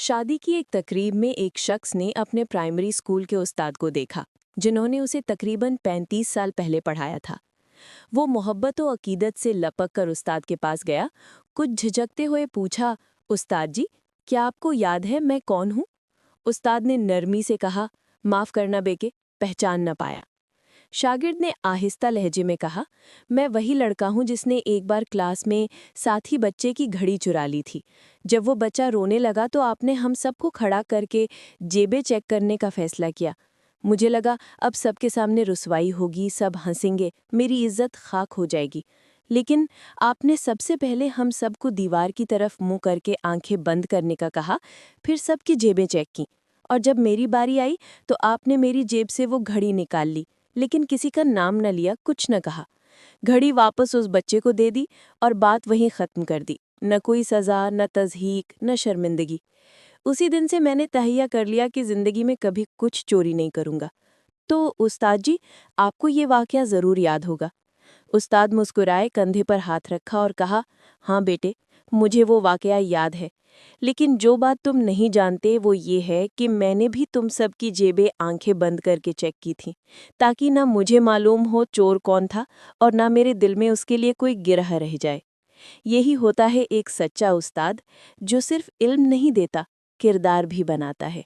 शादी की एक तकरीब में एक शख्स ने अपने प्राइमरी स्कूल के उस्ताद को देखा, जिन्होंने उसे तकरीबन 35 साल पहले पढ़ाया था। वो मोहब्बत और अकीदत से लपक कर उस्ताद के पास गया, कुछ झिझकते हुए पूछा, उस्ताद जी, क्या आपको याद है मैं कौन हूँ? उस्ताद ने नरमी से कहा, माफ़ करना बेटे, पहचान न पाया। शागिर्द ने आहिस्ता लहजे में कहा, मैं वही लड़का हूं जिसने एक बार क्लास में साथी बच्चे की घड़ी चुरा ली थी। जब वो बच्चा रोने लगा तो आपने हम सबको खड़ा करके जेबें चेक करने का फैसला किया। मुझे लगा अब सबके सामने रुसवाई होगी, सब हंसेंगे, मेरी इज्जत खाक हो जाएगी। लेकिन आपने सबसे पहले हम सबको दीवार की तरफ मुंह करके आंखें बंद करने का कहा, फिर सबकी जेबें चेक की। और जब मेरी बारी आई तो आपने मेरी जेब से वो घड़ी निकाल ली, लेकिन किसी का नाम न लिया, कुछ न कहा। घड़ी वापस उस बच्चे को दे दी और बात वहीं ख़त्म कर दी। न कोई सज़ा, न तज़हीक, न शर्मिंदगी। उसी दिन से मैंने तहैया कर लिया कि ज़िंदगी में कभी कुछ चोरी नहीं करूँगा। तो उस्ताद जी, आपको ये वाक़या ज़रूर याद होगा। उस्ताद मुस्कुराए, कंधे पर हाथ रखा और कहा, हाँ बेटे, मुझे वो वाक़या याद है। लेकिन जो बात तुम नहीं जानते वो ये है कि मैंने भी तुम सब की जेबें आंखें बंद करके चेक की थी, ताकि ना मुझे मालूम हो चोर कौन था और ना मेरे दिल में उसके लिए कोई गिरह रह जाए। यही होता है एक सच्चा उस्ताद, जो सिर्फ इल्म नहीं देता, किरदार भी बनाता है।